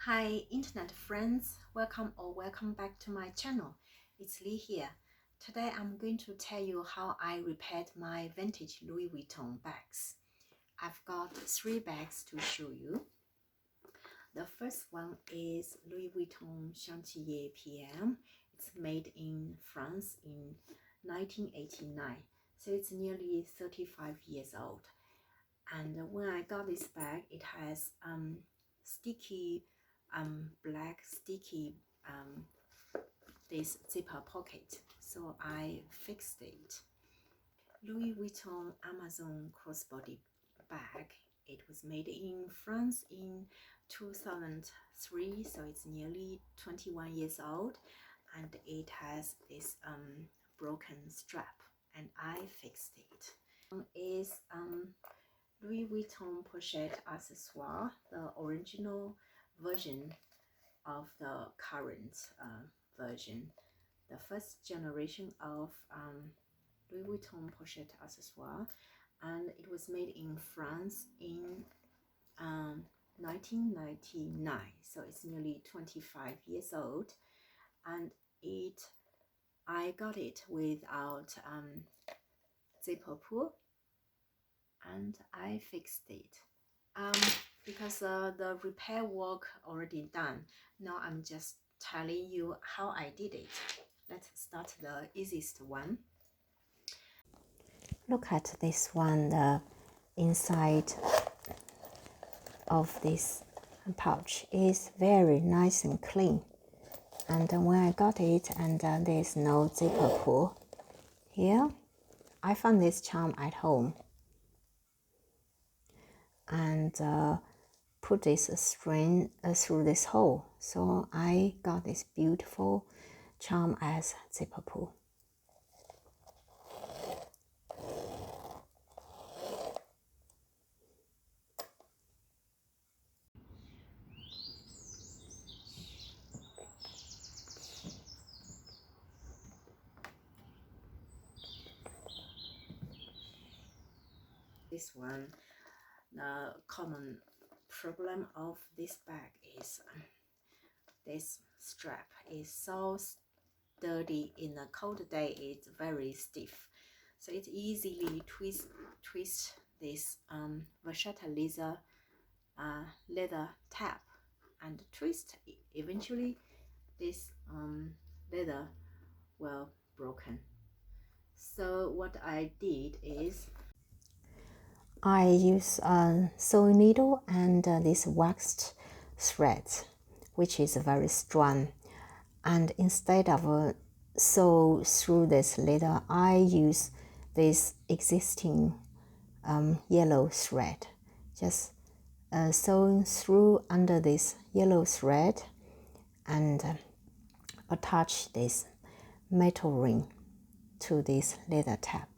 Hi internet friends, welcome back to my channel. It's Lee here. Today I'm going to tell you how I repaired my vintage Louis Vuitton bags. I've got 3 bags to show you. The first one is Louis Vuitton Chantilly PM. It's made in France in 1989, so it's nearly 35 years old. And when I got this bag, it has black sticky this zipper pocket, so I fixed it. Louis Vuitton Amazon crossbody bag. It was made in France in 2003, so it's nearly 21 years old, and it has this broken strap, and I fixed it. Is Louis Vuitton Pochette Accessoires, the original version of the current version, the first generation of Louis Vuitton Pochette Accessoires, and it was made in France in 1999, so it's nearly 25 years old, and I got it without zipper pull, and I fixed it because the repair work already done. Now I'm just telling you how I did it. Let's start the easiest one. Look at this one. The inside of this pouch is very nice and clean, and when I got it, and there's no zipper pull here, I found this charm at home and put this string through this hole, so I got this beautiful charm as zipper pull. This one, the common problem of this bag is this strap is so sturdy. In a cold day, it's very stiff, so it easily twist this Pochette leather tab and twist. Eventually this leather will broken. So what I did is I use a sewing needle and this waxed thread, which is very strong, and instead of sew through this leather, I use this existing yellow thread, just sewing through under this yellow thread and attach this metal ring to this leather tab.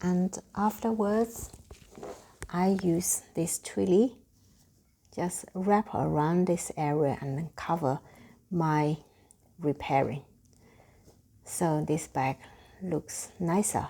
And afterwards, I use this twilly, just wrap around this area and cover my repairing, so this bag looks nicer.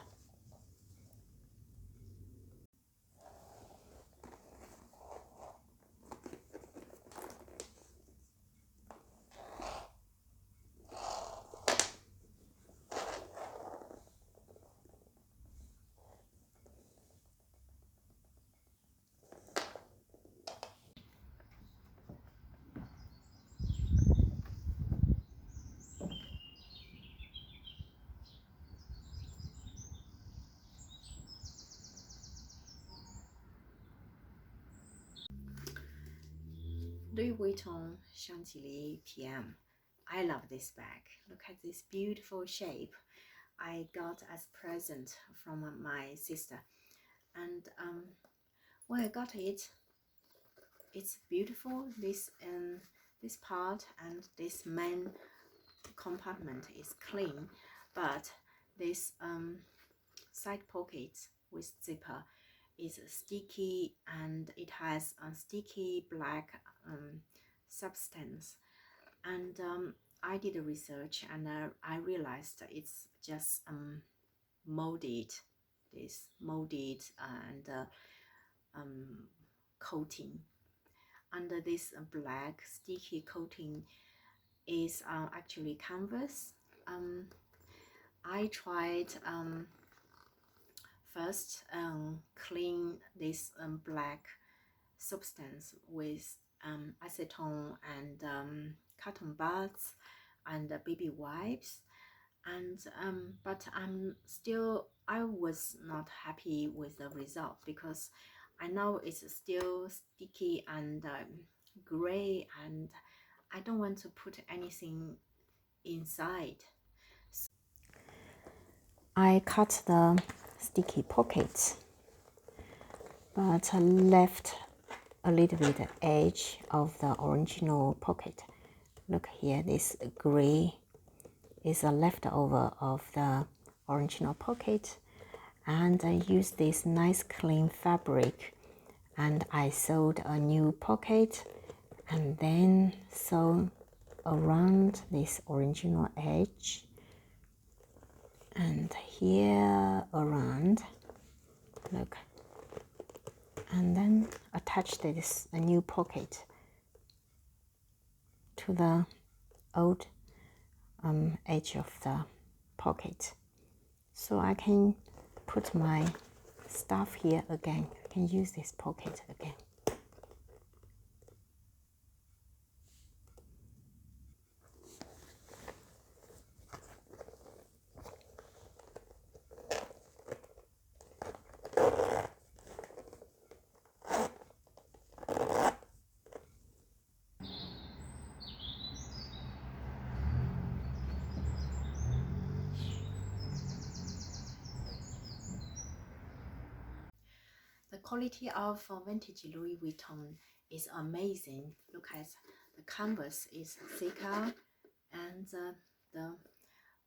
Louis Vuitton Chantilly PM. I love this bag. Look at this beautiful shape. I got as present from my sister, and when I got it, it's beautiful. This part and this main compartment is clean, but this side pocket with zipper is sticky, and it has a sticky black substance. And I did a research, and I realized it's just molded and coating. Under this black sticky coating is actually canvas. I tried first clean this black substance with acetone and cotton buds and baby wipes, and but I was not happy with the result because I know it's still sticky and gray, and I don't want to put anything inside. I cut the sticky pockets, but I left a little bit edge of the original pocket. Look here, this gray is a leftover of the original pocket, and I used this nice clean fabric and I sewed a new pocket and then sew around this original edge and here around, look, and then attached this a new pocket to the old edge of the pocket, so I can put my stuff here again. I can use this pocket again. The quality of vintage Louis Vuitton is amazing. Look at the canvas is thicker, and the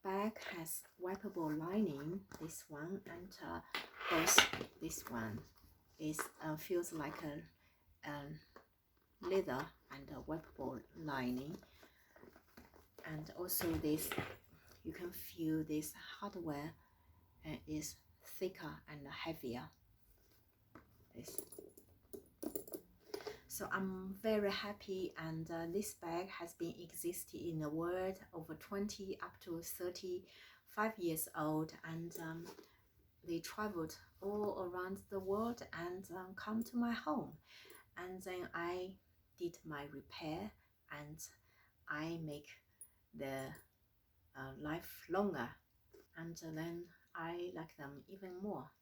bag has wipeable lining. This one and both this one is feels like a leather and a wipeable lining, and also this you can feel this hardware is thicker and heavier. So I'm very happy, and this bag has been existing in the world over 20 up to 35 years old, and they traveled all around the world and come to my home, and then I did my repair and I make the life longer, and then I like them even more.